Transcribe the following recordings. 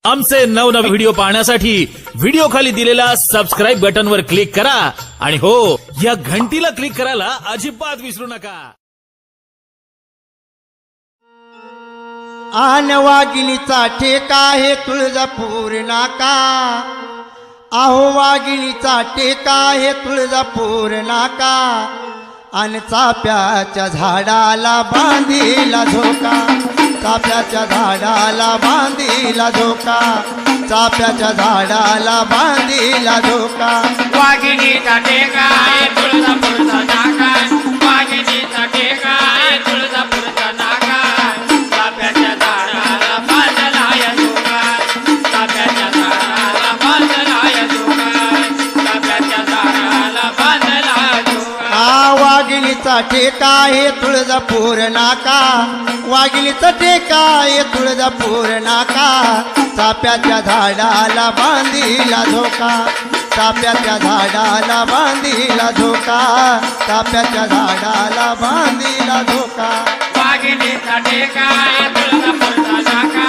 आमचे नवनवीन व्हिडिओ पाहण्यासाठी व्हिडिओ खाली दिलेल्या सबस्क्राईब बटनवर क्लिक करा आणि हो, या घंटीला क्लिक करायला अजिबात विसरू नका. आन वाघिणीचा ठेका हे तुळजापूर नाका. आहो वाघिणीचा टेका हे तुळजापूर नाका. आणि चाप्याच्या झाडाला बांधीला झोका. चाप्याच्या झाडाला बांधीला झोका. चाप्याच्या झाडाला बांधीला झोका. वाघिणीचा टेका आहे तुळजापूरचा नाका. वाघिणीचा टेका आहे तुळजापूरचा नाका. चाप्याच्या झाडाला बांधला या झोका. चाप्याच्या झाडाला बांधला या झोका. चाप्याच्या झाडाला बांधला झोका. वाघिणीचा ठेका हे तुळजापूर नाका. वाघिणीचा टेका हे तुळजापूर नाका. चाप्याच्या झाडाला बांधीला झोका. चाप्याच्या झाडाला बांधीला झोका. चाप्याच्या झाडाला बांधीला झोका. वाघिणीचा टेका आहे तुळजापूरचा नाका.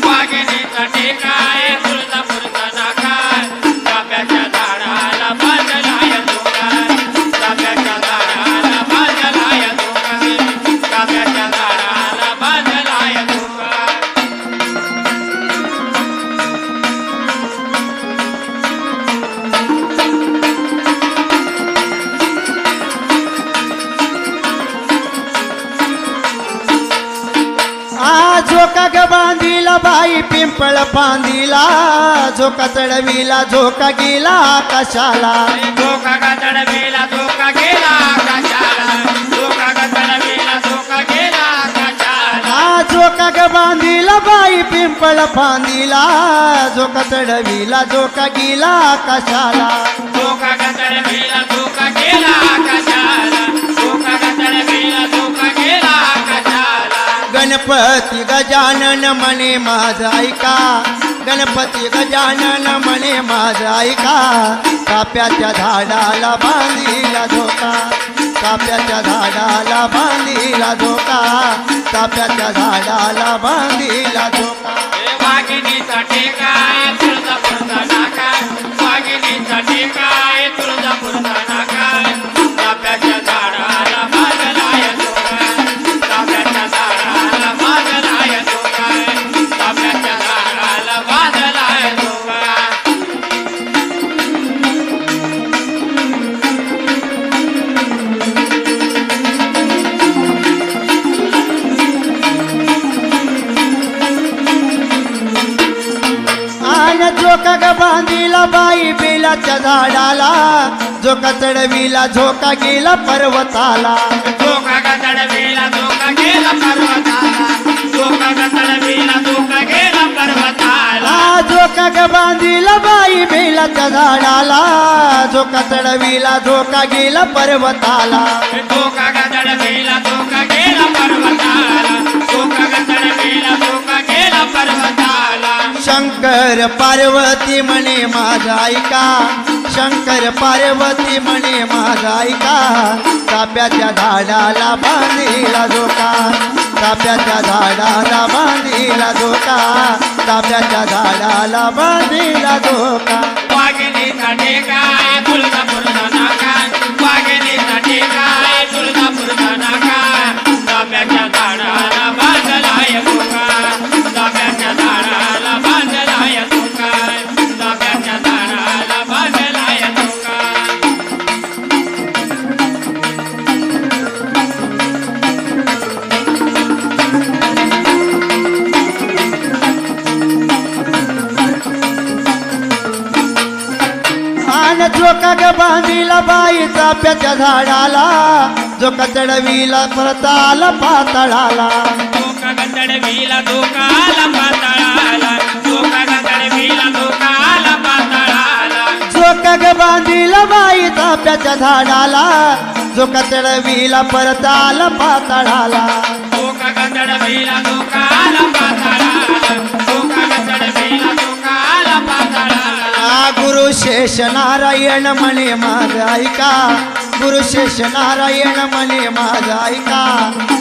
वाघिणीचा टेका आहे तुळजापूरचा नाका. चाप्याच्या झाडाला बांधला या झोका. चाप्याच्या झाडाला बांधला या झोका. चाप्याच्या झाडाला बांधला या झोका. झोका ग बांधीला बाई पिंपळ बांधीला. झोका चढविला झोका गेला आकाशाला. झोका ग चढविला झोका गेला आकाशाला. झोका ग चढविला झोका गेला आकाशाला. झोका ग बांधीला बाई पिंपळ बांधीला. झोका चढविला झोका गेला आकाशाला. झोका ग चढविला झोका गेला आकाशाला. झोका ग चढविला झोका गेला आकाशाला. गणपती गजानन म्हणे माझ ऐका. गणपती गजानन म्हणे माझ ऐका. चाप्याच्या झाडाला बांधीला झोका. चाप्याच्या झाडाला बांधीला झोका. चाप्याच्या झाडाला बांधीला झोका. वाघिणीचा टेका आहे तुळजापूरचा नाका. वाघिणीचा टेका आहे तुळजापूरचा नाका. चाप्याच्या झाडाला बांधला या झोका. चाप्याच्या झाडाला बांधला या झोका. चाप्याच्या झाडाला बांधला या झोका. झोका ग बांधीला बाई बेलाच्या झाडाला. झोका चढविला झोका गेला पर्वताला. झोका ग चढविला झोका गेला पर्वताला. झोका ग चढविला झोका गेला पर्वताला. झोका ग बांधीला बाई बेलाच्या झाडाला. झोका चढविला झोका गेला पर्वताला. झोका ग चढविला झोका गेला पर्वताला. झोका ग चढविला झोका गेला पर्वताला. शंकर पार्वती म्हणे माझा ऐका. शंकर पार्वती म्हणे माझा ऐका. चाप्याच्या झाडाला बांधीला झोका. चाप्याच्या झाडाला बांधीला झोका. चाप्याच्या झाडाला बांधीला झोका. वाघिणीचा टेका आहे तुळजापूरचा नाका. वाघिणीचा टेका आहे तुळजापूरचा नाका. चाप्याच्या झाडाला बांधला या झोका. चाप्याच्या झाडाला बांधला या झोका. चाप्याच्या झाडाला बांधला या झोका. झोका ग बांधीला बाई चाप्याच्या झाडाला. झोका चढविला परताला पातळाला. झोका ग चढविला झोका आला पाताळाला. झोका ग चढविला झोका आला पाताळाला. झोका ग बांधीला बाई चाप्याच्या झाडाला. झोका चढविला परताला पातळाला. झोका ग चढविला झोका आला पाताळाला. झोका ग चढविला झोका आला पाताळाला. गुरु शेष नारायण म्हणे माझ ऐका. गुरु शेष नारायण म्हणे माझ ऐका.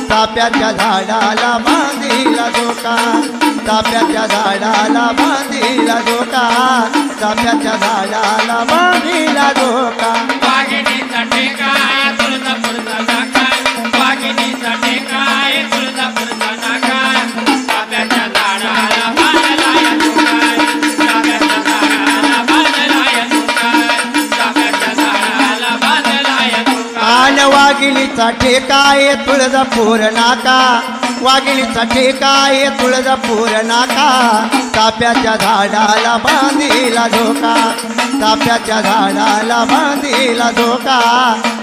चाप्याच्या झाडाला बांधीला झोका. चाफ्याच्या झाडाला बांधिला झोका चाफ्याच्या झाडाला बांधिला झोका वाघिणीचा टेकाय तुळजापूरचा नाकाय वाघिणीचा टेकाय तुळजापूरचा नाकाय चाफ्याच्या झाडाला बांधला या झोकाय चाफ्याच्या झाडाला बांधला या झोकाय चाफ्याच्या झाडाला बांधला या झोकाय आन वाघिणीचा ठेकाय तुळजापूर नाका वाघिणीचा ठेकाय तुळजापूर नाका चाफ्याच्या झाडाला बांधिला झोका चाफ्याच्या झाडाला बांधिला झोका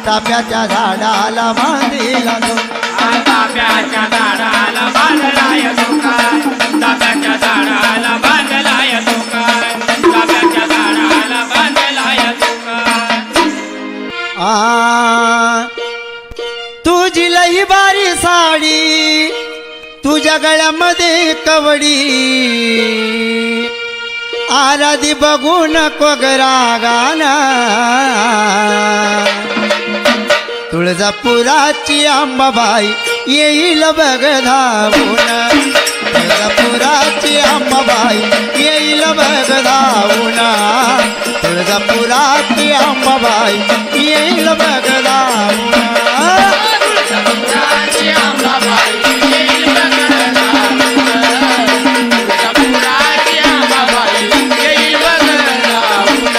चाफ्याच्या झाडाला बांधिला झोका चाफ्याच्या झाडाला बांधला या झोकाय चाफ्याच्या झाडाला बांधला या झोकाय चाफ्याच्या झाडाला बांधला या झोकाय आ तुझी लई बारी साडी तुझ्या गळ्यामध्ये कवडी आराधी बघू नको गरागाना तुळजापुराची अंबाबाई येईल बघ धावून तुळजापुराची अंबाबाई येईल बघ धावून तुळजापुराची अंबाबाई येईल बघ धावून तुळजापुराची अंबाबाई येईल बघ धावून तुळजापुराची अंबाबाई येईल बघ धावून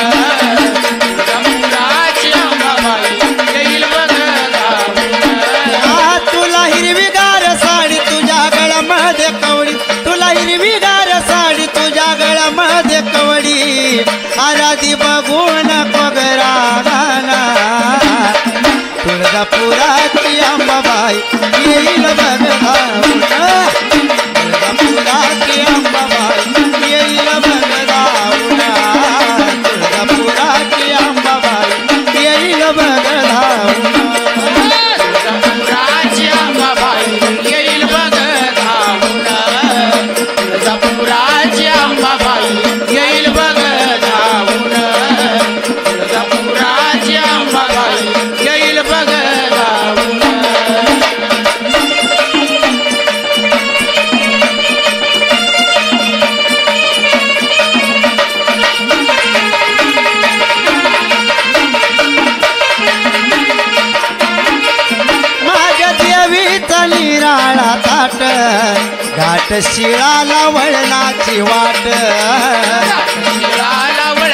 तुळजापुराची अंबाबाई येईल बघ धावून तुला हिरवीगार साडी तुझ्या गळ्यामध्ये कवडी तुला हिरवीगार साडी तुझ्या गळ्यामध्ये कवडी आराधी बघून कोगरा गाना तुळजापुराची अंबाबाई येईल बघ धावून तुळजापुराची अंबाबाई येईल बघ धावून तुळजापुराची अंबाबाई येईल बघ धावून तुळजापुराची अंबाबाई येईल बघ धावून तुळजापुराची अंबाबाई येईल बघ धावून तुळजापुराची अंबाबाई येईल बघ धावून माझ्या देवीचा निराळा ताट घाट शिळाला वळणाची वाट शिळाला वळ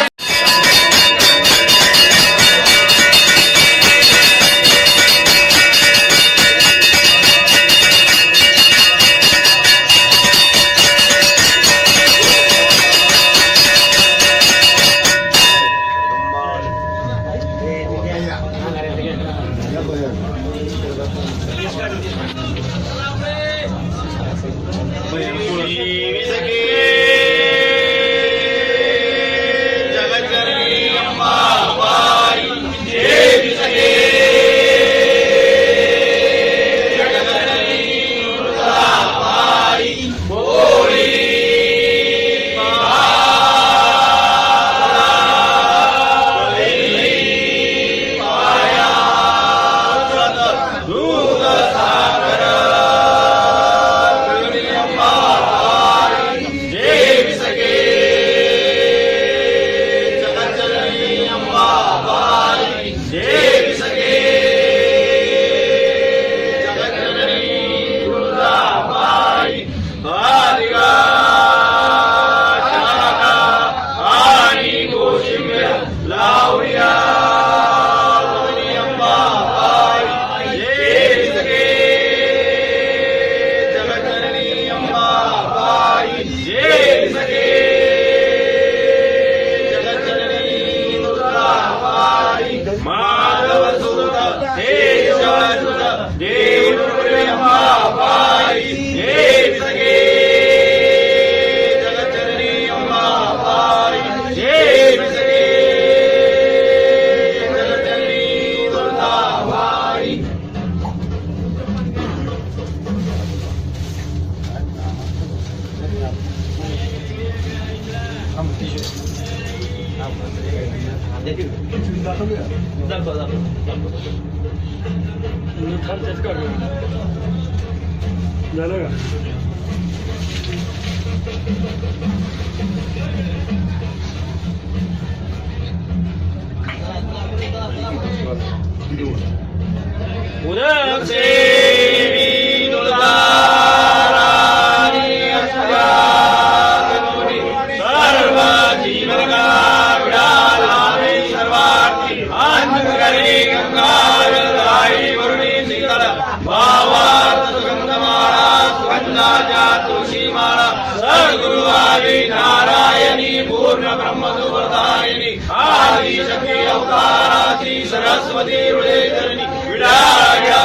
झालं का नारायणी पूर्ण ब्रह्मसुवर्धायिनी आदि शक्ती अवताराची सरस्वती हृदयधरणी विडाळ्यावंबाबाई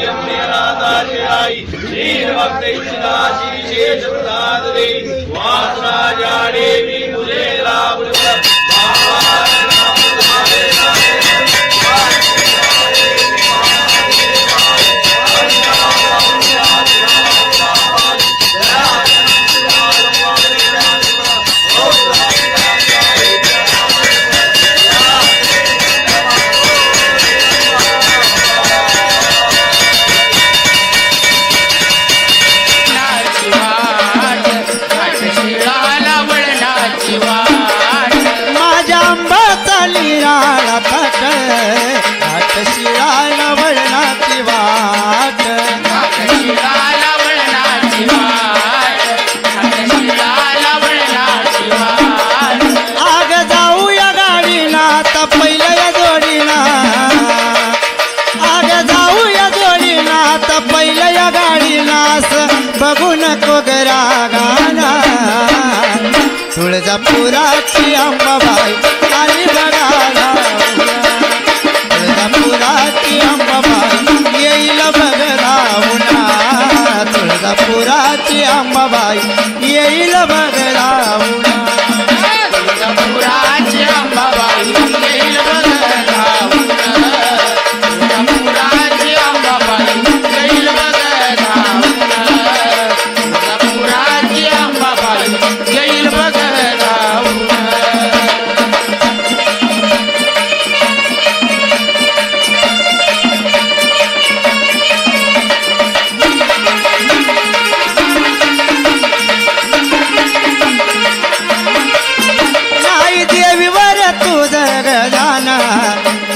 रम्यनाथाची आई दीन भक्तैक्षिदाची शेष प्रसाद देवी वासराजा देवी तुझे लाभ माझ्या आंबाचा लिराळा थाट थाट शिळाला वळणाची वाट आग जाऊया गाडीना आता पहिल्या या जोडीना आग जाऊया जोडीना आता पहिल्या या गाडीनास बघू नको गरा गाना तुळजापुराची अंबाबाई आली बघायला तुळजापुराची अंबाबाई येईल बघलावना तुळजापुराची अंबाबाई येईल बघलावना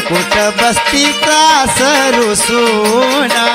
कुठ बसती त्रास रुसूना